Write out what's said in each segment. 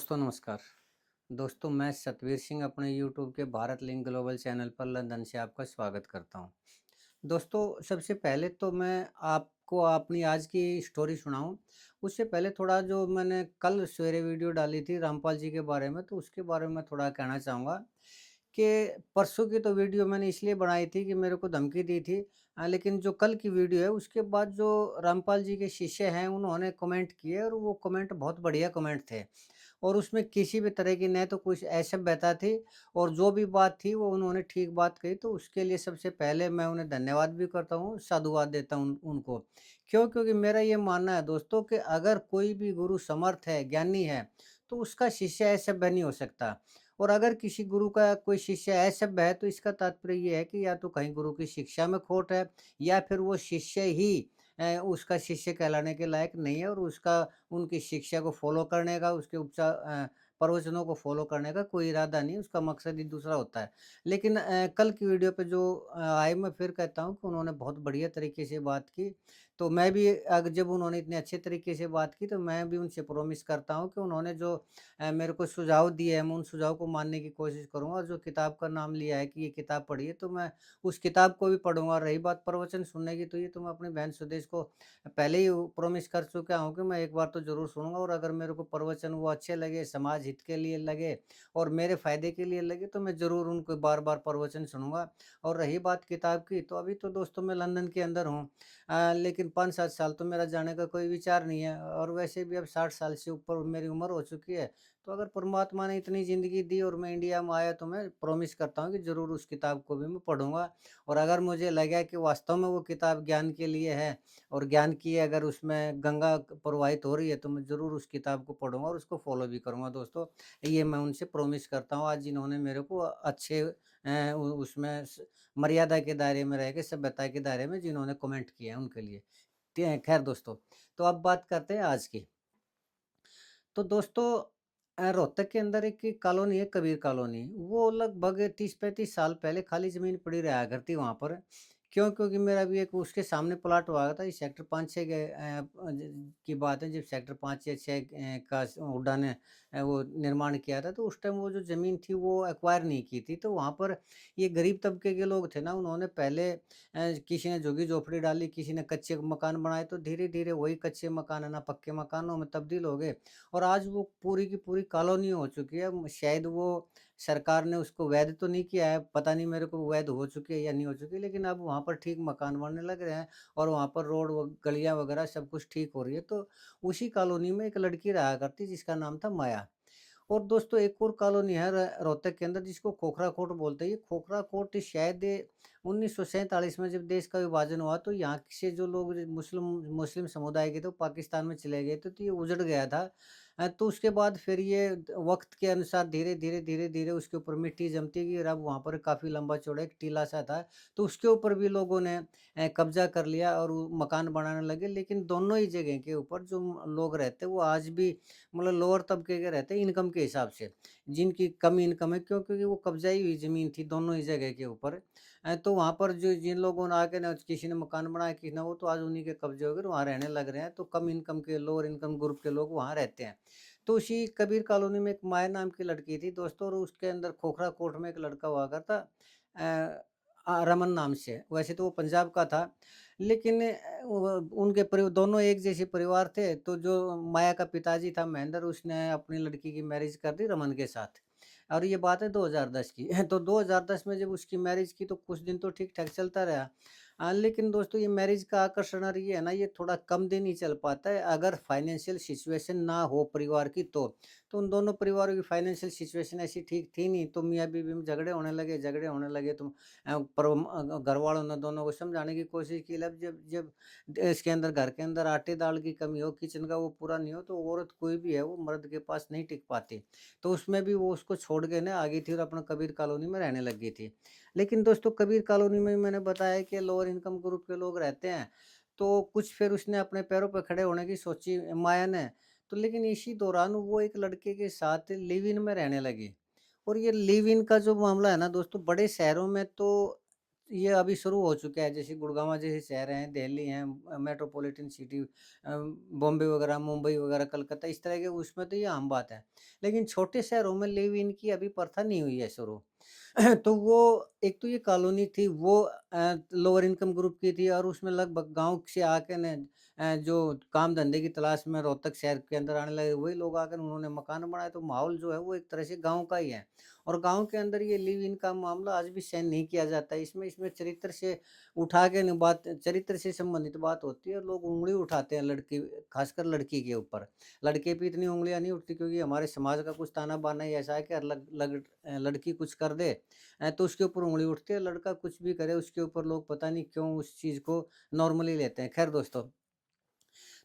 दोस्तों नमस्कार। दोस्तों मैं सतवीर सिंह अपने यूट्यूब के भारत लिंक ग्लोबल चैनल पर लंदन से आपका स्वागत करता हूं। दोस्तों सबसे पहले तो मैं आपको अपनी आज की स्टोरी सुनाऊं। उससे पहले थोड़ा जो मैंने कल सवेरे वीडियो डाली थी रामपाल जी के बारे में, तो उसके बारे में थोड़ा कहना चाहूँगा कि परसों की तो वीडियो मैंने इसलिए बनाई थी कि मेरे को धमकी दी थी। लेकिन जो कल की वीडियो है उसके बाद जो रामपाल जी के शिष्य हैं उन्होंने कमेंट किए और वो कमेंट बहुत बढ़िया कमेंट थे। और उसमें किसी भी तरह की न तो कुछ असभ्यता थी और जो भी बात थी वो उन्होंने ठीक बात कही, तो उसके लिए सबसे पहले मैं उन्हें धन्यवाद भी करता हूँ, साधुवाद देता हूँ उनको। क्यों? क्योंकि मेरा ये मानना है दोस्तों कि अगर कोई भी गुरु समर्थ है, ज्ञानी है, तो उसका शिष्य असभ्य नहीं हो सकता। और अगर किसी गुरु का कोई शिष्य असभ्य है तो इसका तात्पर्य ये है कि या तो कहीं गुरु की शिक्षा में खोट है या फिर वो शिष्य ही उसका शिष्य कहलाने के लायक नहीं है और उसका उनकी शिक्षा को फ़ॉलो करने का, उसके प्रवचनों को फ़ॉलो करने का कोई इरादा नहीं, उसका मकसद ही दूसरा होता है। लेकिन कल की वीडियो पे जो आई, मैं फिर कहता हूँ कि उन्होंने बहुत बढ़िया तरीके से बात की। तो मैं भी जब उन्होंने इतने अच्छे तरीके से बात की, तो मैं भी उनसे प्रॉमिस करता हूँ कि उन्होंने जो मेरे को सुझाव दिए हैं, मैं उन सुझाव को मानने की कोशिश करूँगा और जो किताब का नाम लिया है कि ये किताब पढ़िए, तो मैं उस किताब को भी पढ़ूँगा। और रही बात प्रवचन सुनने की, तो ये तो मैं अपनी बहन सुदेश को पहले ही प्रॉमिस कर चुका हूँ कि मैं एक बार तो ज़रूर सुनूँगा और अगर मेरे को प्रवचन वो अच्छे लगे, समाज हित के लिए लगे और मेरे फ़ायदे के लिए लगे, तो मैं ज़रूर उनको बार-बार प्रवचन सुनूँगा। और रही बात किताब की, तो अभी तो दोस्तों मैं लंदन के अंदर हूँ, लेकिन 5-7 साल तो मेरा जाने का कोई विचार नहीं है और वैसे भी अब 60 साल से ऊपर मेरी उम्र हो चुकी है। तो अगर परमात्मा ने इतनी ज़िंदगी दी और मैं इंडिया में आया, तो मैं प्रॉमिस करता हूँ कि ज़रूर उस किताब को भी मैं पढ़ूँगा। और अगर मुझे लगा कि वास्तव में वो किताब ज्ञान के लिए है और ज्ञान की अगर उसमें गंगा प्रवाहित हो रही है, तो मैं ज़रूर उस किताब को पढ़ूँगा और उसको फ़ॉलो भी करूँगा दोस्तों। ये मैं उनसे प्रॉमिस करता हूँ, आज जिन्होंने मेरे को अच्छे उसमें मर्यादा के दायरे में रह के, सभ्यता के दायरे में जिन्होंने कमेंट किए हैं उनके लिए। खैर दोस्तों, तो अब बात करते हैं आज की। तो दोस्तों रोहतक के अंदर एक कॉलोनी है, कबीर कॉलोनी। वो लगभग 30-35 साल पहले खाली ज़मीन पड़ी रहा करती वहाँ पर। क्यों? क्योंकि मेरा भी एक उसके सामने प्लॉट हुआ था। इस सेक्टर 5-6 के की बात है, जब सेक्टर 5 या 6 का हुड्डा ने वो निर्माण किया था, तो उस टाइम वो जो ज़मीन थी वो एक्वायर नहीं की थी। तो वहाँ पर ये गरीब तबके के लोग थे ना, उन्होंने पहले किसी ने झुग्गी-झोपड़ी डाली, किसी ने कच्चे मकान बनाए, तो धीरे-धीरे वही कच्चे मकान है ना पक्के मकानों में तब्दील हो गए। और आज वो पूरी की पूरी कॉलोनी हो चुकी है। शायद वो सरकार ने उसको वैध तो नहीं किया है, पता नहीं मेरे को वैध हो चुकी है या नहीं हो चुकी, लेकिन अब वहाँ पर ठीक मकान बनने लग रहे हैं और वहाँ पर रोड व गलियाँ वगैरह सब कुछ ठीक हो रही है। तो उसी कॉलोनी में एक लड़की रहा करती जिसका नाम था माया। और दोस्तों एक और कॉलोनी है रोहतक के अंदर जिसको खोखरा कोट बोलते हैं। ये खोखरा कोट शायद 1947 में जब देश का विभाजन हुआ, तो यहाँ से जो लोग मुस्लिम मुस्लिम समुदाय के थे वो पाकिस्तान में चले गए थे, तो ये उजड़ गया था। तो उसके बाद फिर ये वक्त के अनुसार धीरे धीरे उसके ऊपर मिट्टी जमती गई और अब वहाँ पर काफ़ी लंबा चौड़ा एक टीला सा था, तो उसके ऊपर भी लोगों ने कब्जा कर लिया और वो मकान बनाने लगे। लेकिन दोनों ही जगह के ऊपर जो लोग रहते हैं वो आज भी मतलब लोअर तबके के रहते हैं इनकम के हिसाब से, जिनकी कम इनकम है, क्यों? क्योंकि वो कब्ज़ाई हुई ज़मीन थी दोनों ही जगह के ऊपर। तो वहाँ पर जो जिन लोगों ने आके ना किसी ने मकान बनाया, किसी ने वो, तो आज उन्हीं के कब्ज़े हो गए और वहाँ रहने लग रहे हैं। तो कम इनकम के लोअर इनकम ग्रुप के लोग वहाँ रहते हैं। तो उसी कबीर कॉलोनी में एक माया नाम की लड़की थी दोस्तों, और उसके अंदर खोखरा कोट में एक लड़का हुआ करता रमन नाम से। वैसे तो वो पंजाब का था, लेकिन वो उनके दोनों एक जैसे परिवार थे, तो जो माया का पिताजी था महेंद्र, उसने अपनी लड़की की मैरिज कर दी रमन के साथ। और ये बात है 2010 की। तो 2010 में जब उसकी मैरिज की, तो कुछ दिन तो ठीक-ठाक चलता रहा। लेकिन दोस्तों ये मैरिज का आकर्षण और ये है ना, ये थोड़ा कम दिन ही चल पाता है अगर फाइनेंशियल सिचुएशन ना हो परिवार की तो। तो उन दोनों परिवारों की फाइनेंशियल सिचुएशन ऐसी ठीक थी नहीं, तो मियाँ-बीवी में झगड़े होने लगे तो घरवालों ने दोनों को समझाने की कोशिश की। अब जब जब इसके अंदर घर के अंदर आटे-दाल की कमी हो, किचन का वो पूरा नहीं हो, तो औरत कोई भी है वो मर्द के पास नहीं टिक पाती। तो उसमें भी वो उसको छोड़ के ना आ गई थी और अपना कबीर कॉलोनी में रहने लग गई थी। लेकिन दोस्तों कबीर कॉलोनी में मैंने बताया कि लोअर इनकम ग्रुप के लोग रहते हैं, तो कुछ फिर उसने अपने पैरों पे खड़े होने की सोची माया ने। तो लेकिन इसी दौरान वो एक लड़के के साथ लिव इन में रहने लगी। और ये लिव इन का जो मामला है ना दोस्तों, बड़े शहरों में तो ये अभी शुरू हो चुका है, जैसे गुड़गाँव जैसे शहर हैं, दिल्ली हैं, मेट्रोपॉलिटन सिटी, बॉम्बे वगैरह, मुंबई वगैरह, कलकत्ता, इस तरह के उसमें तो ये आम बात है। लेकिन छोटे शहरों में लिव इन की अभी प्रथा नहीं हुई है शुरू। तो वो एक तो ये कॉलोनी थी, वो लोअर इनकम ग्रुप की थी और उसमें लगभग गाँव से आके न जो काम धंधे की तलाश में रोहतक शहर के अंदर आने लगे, वही लोग आकर उन्होंने मकान बनाए, तो माहौल जो है वो एक तरह से गाँव का ही है। और गाँव के अंदर ये लिव इन का मामला आज भी सहन नहीं किया जाता है। इसमें इसमें चरित्र से उठा के न बात, चरित्र से संबंधित बात होती है, लोग उँगली उठाते हैं लड़की, खासकर लड़की के ऊपर। लड़के पे इतनी उँगलियाँ नहीं उठती, क्योंकि हमारे समाज का कुछ ताना-बाना ही ऐसा है कि लड़की कुछ कर दे तो उसके ऊपर उँगली उठती है, लड़का कुछ भी करे उसके ऊपर लोग पता नहीं क्यों उस चीज़ को नॉर्मली लेते हैं। ख़ैर दोस्तों,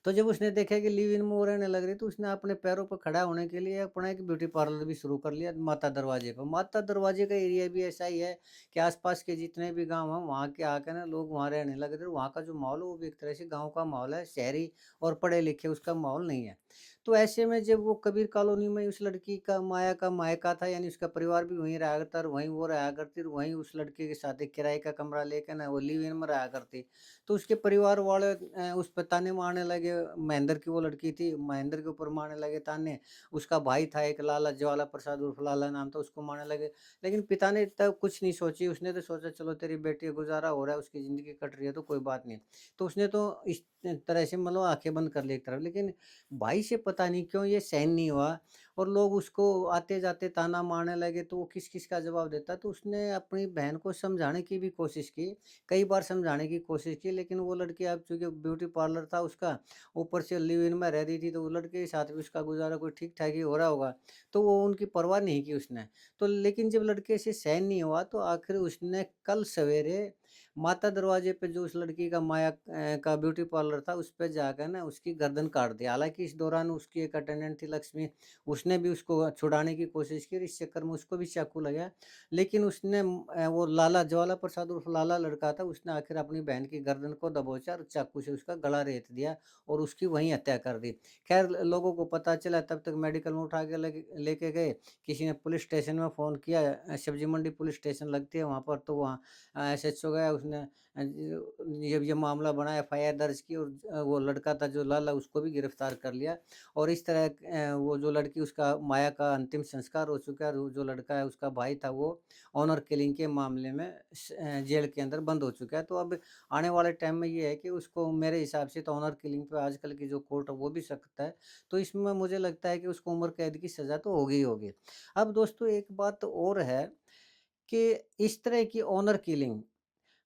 तो जब उसने देखा कि लिव इन में वो रहने लग रही, तो उसने अपने पैरों पर खड़ा होने के लिए अपना एक ब्यूटी पार्लर भी शुरू कर लिया माता दरवाजे पर। माता दरवाजे का एरिया भी ऐसा ही है कि आसपास के जितने भी गाँव हैं, वहाँ के आके ना लोग वहाँ रहने लगे थे। वहाँ का जो माहौल है वो भी एक तरह से गाँव का माहौल है, शहरी और पढ़े लिखे उसका माहौल नहीं है। तो ऐसे में जब वो कबीर कॉलोनी में उस लड़की का माया का मायका था, यानी उसका परिवार भी वहीं रहा करता और वहीं वो रहा करती और वहीं उस लड़के के साथ एक किराए का कमरा लेके ना वो लिव इन में रहा करती। तो उसके परिवार वाले उस पे ताने मारने लगे, महेंद्र की वो लड़की थी, महेंद्र के ऊपर मारने लगे ताने। उसका भाई था एक लाला, ज्वाला प्रसाद उर्फ लाला नाम था, उसको मारने लगे। लेकिन पिता ने तब कुछ नहीं सोची, उसने तो सोचा चलो तेरी बेटी का गुज़ारा हो रहा है, उसकी ज़िंदगी कट रही है तो कोई बात नहीं। तो उसने तो इस तरह से मतलब आँखें बंद कर ली एक तरफ, लेकिन भाई से पता नहीं क्यों ये सहन नहीं हुआ और लोग उसको आते-जाते ताना मारने लगे, तो वो किस-किस का जवाब देता। तो उसने अपनी बहन को समझाने की भी कोशिश की, कई बार समझाने की कोशिश की, लेकिन वो लड़की अब चूँकि ब्यूटी पार्लर था उसका, ऊपर से लिव इन में रह रही थी, तो वो लड़के के साथ भी उसका गुज़ारा कोई ठीक-ठाक ही हो रहा होगा, तो वो उनकी परवाह नहीं की उसने। तो लेकिन जब लड़के से सहन नहीं हुआ, तो आखिर उसने कल सवेरे माता दरवाजे पे जो उस लड़की का माया का ब्यूटी पार्लर था, उस पे जाकर ना उसकी गर्दन काट दी। हालाँकि इस दौरान उसकी एक अटेंडेंट थी लक्ष्मी, उसने भी उसको छुड़ाने की कोशिश की और इस चक्कर में उसको भी चाकू लगा। लेकिन उसने वो लाला ज्वाला प्रसाद उर्फ लाला लड़का था, उसने आखिर अपनी बहन की गर्दन को दबोचा और चाकू से उसका गला रेत दिया और उसकी वहीं हत्या कर दी। ख़ैर लोगों को पता चला, तब तक मेडिकल में उठा के लेके गए। किसी ने पुलिस स्टेशन में फ़ोन किया, सब्जी मंडी पुलिस स्टेशन लगती है वहाँ पर, तो वहाँ एसएचओ गया, उसने ये मामला बना, एफआईआर दर्ज की और वो लड़का था जो लाला, उसको भी गिरफ्तार कर लिया। और इस तरह वो जो लड़की, उसका माया का अंतिम संस्कार हो चुका है और वो जो लड़का है उसका भाई था, वो ऑनर किलिंग के मामले में जेल के अंदर बंद हो चुका है। तो अब आने वाले टाइम में ये है कि उसको मेरे हिसाब से तो ऑनर किलिंग पे आजकल की जो कोर्ट है वो भी सख्त है। तो इसमें मुझे लगता है कि उसको उम्र कैद की सज़ा तो होगी ही होगी। अब दोस्तों एक बात और है कि इस तरह की ऑनर किलिंग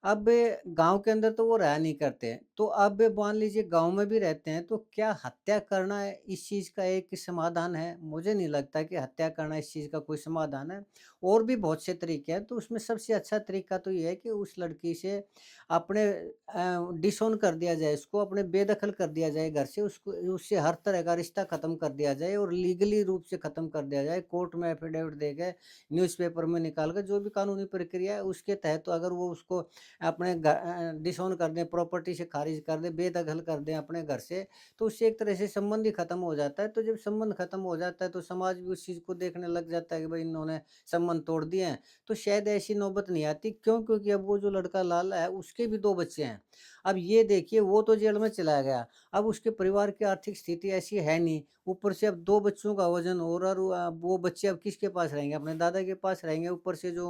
अब गाँव के अंदर तो वो रहा नहीं करते हैं। तो अब मान लीजिए गाँव में भी रहते हैं, तो क्या हत्या करना इस चीज़ का एक समाधान है? मुझे नहीं लगता कि हत्या करना इस चीज़ का कोई समाधान है। और भी बहुत से तरीके हैं, तो उसमें सबसे अच्छा तरीका तो ये है कि उस लड़की से अपने डिसऑन कर दिया जाए, उसको अपने बेदखल कर दिया जाए घर से, उसको उससे हर तरह का रिश्ता ख़त्म कर दिया जाए और लीगली रूप से ख़त्म कर दिया जाए। कोर्ट में एफ़िडेविट देके, न्यूज़पेपर में निकाल के, जो भी कानूनी प्रक्रिया है उसके तहत, तो अगर वो उसको अपने डिसऑन कर दें, प्रॉपर्टी से खारिज कर दें, बेदखल कर दें अपने घर से, तो उससे एक तरह से संबंध ही खत्म हो जाता है। तो जब संबंध खत्म हो जाता है, तो समाज भी उस चीज़ को देखने लग जाता है कि भाई इन्होंने संबंध तोड़ दिए हैं, तो शायद ऐसी नौबत नहीं आती। क्यों? क्योंकि अब वो जो लड़का लाला है, उसके भी 2 बच्चे हैं। अब ये देखिए, वो तो जेल में चला गया, अब उसके परिवार की आर्थिक स्थिति ऐसी है नहीं, ऊपर से अब 2 बच्चों का वज़न और वो बच्चे अब किसके पास रहेंगे? अपने दादा के पास रहेंगे। ऊपर से जो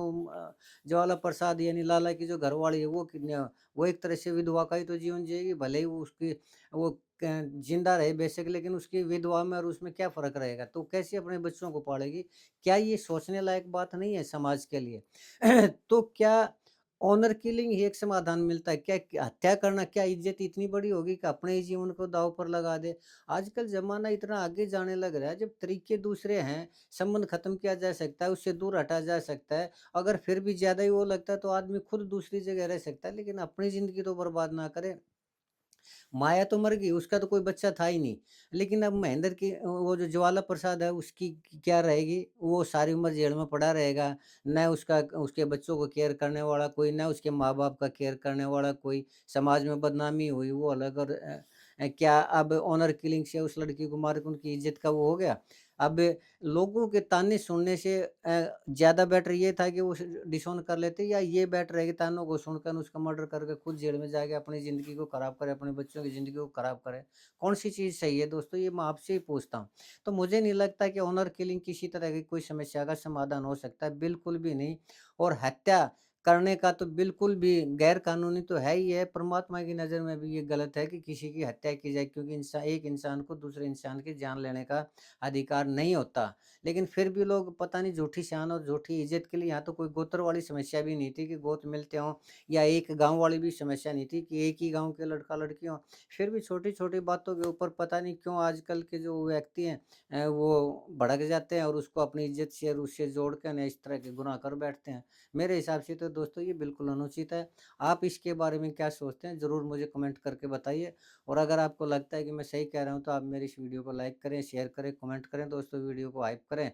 ज्वाला प्रसाद यानी लाला की जो घरवाली है, वो एक तरह से विधवा का ही तो जीवन जिएगी, भले ही वो उसकी वो जिंदा रहे बेशक, लेकिन उसकी विधवा में और उसमें क्या फ़र्क रहेगा? तो कैसे अपने बच्चों को पालेगी? क्या ये सोचने लायक बात नहीं है समाज के लिए? तो क्या ऑनर किलिंग ही एक समाधान मिलता है? क्या हत्या करना, क्या इज़्ज़त इतनी बड़ी होगी कि अपने ही जीवन को दाँव पर लगा दे? आजकल ज़माना इतना आगे जाने लग रहा है, जब तरीके दूसरे हैं, संबंध खत्म किया जा सकता है, उससे दूर हटा जा सकता है। अगर फिर भी ज़्यादा ही वो लगता है, तो आदमी खुद दूसरी जगह रह सकता है, लेकिन अपनी ज़िंदगी तो बर्बाद ना करे। माया तो मर गई, उसका तो कोई बच्चा था ही नहीं। लेकिन अब महेंद्र की वो जो ज्वाला प्रसाद है, उसकी क्या रहेगी? वो सारी उम्र जेल में पड़ा रहेगा। न उसका उसके बच्चों को केयर करने वाला कोई, ना उसके माँ-बाप का केयर करने वाला कोई। समाज में बदनामी हुई वो अलग, और क्या अब ऑनर किलिंग से उस लड़की को मार के उनकी इज़्ज़त का वो हो गया? अब लोगों के ताने सुनने से ज़्यादा बेटर ये था कि वो डिसऑन कर लेते, या ये बेटर है कि तानों को सुनकर उसका मर्डर करके खुद जेल में जाके अपनी ज़िंदगी को खराब करे, अपने बच्चों की ज़िंदगी को खराब करे? कौन-सी चीज़ सही है दोस्तों? ये मैं आपसे ही पूछता हूँ। तो मुझे नहीं लगता कि ऑनर किलिंग किसी तरह की कोई समस्या का समाधान हो सकता है, बिल्कुल भी नहीं। और हत्या करने का तो बिल्कुल भी गैर कानूनी तो है ही है, परमात्मा की नज़र में भी ये गलत है कि किसी की हत्या की जाए, क्योंकि एक इंसान को दूसरे इंसान की जान लेने का अधिकार नहीं होता। लेकिन फिर भी लोग पता नहीं झूठी शान और झूठी इज़्ज़त के लिए, यहाँ तो कोई गोत्र वाली समस्या भी नहीं थी कि गोत्र मिलते हों, या एक गाँव वाली भी समस्या नहीं थी कि एक ही गाँव के लड़का-लड़की हों। फिर भी छोटी-छोटी बातों के ऊपर पता नहीं क्यों आजकल के जो व्यक्ति हैं वो भड़क जाते हैं और उसको अपनी इज़्ज़त से और उससे जोड़ के ना इस तरह के गुनाह कर बैठते हैं। मेरे हिसाब से तो दोस्तों ये बिल्कुल अनुचित है। आप इसके बारे में क्या सोचते हैं? ज़रूर मुझे कमेंट करके बताइए। और अगर आपको लगता है कि मैं सही कह रहा हूँ, तो आप मेरी इस वीडियो को लाइक करें, शेयर करें, कमेंट करें दोस्तों, वीडियो को हाइप करें।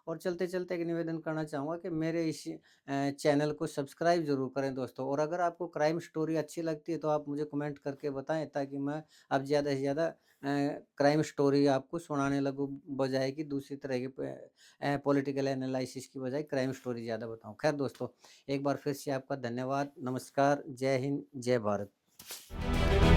और चलते-चलते एक निवेदन करना चाहूँगा कि मेरे इस चैनल को सब्सक्राइब ज़रूर करें दोस्तों। और अगर आपको क्राइम स्टोरी अच्छी लगती है, तो आप मुझे कमेंट करके बताएँ, ताकि मैं अब ज़्यादा से ज़्यादा क्राइम स्टोरी आपको सुनाने लगूँ, बजाए कि दूसरी तरह की पॉलिटिकल एनालिसिस की बजाय क्राइम स्टोरी ज़्यादा बताऊँ। ख़ैर दोस्तों, एक बार फिर से आपका धन्यवाद। नमस्कार, जय हिंद, जय भारत।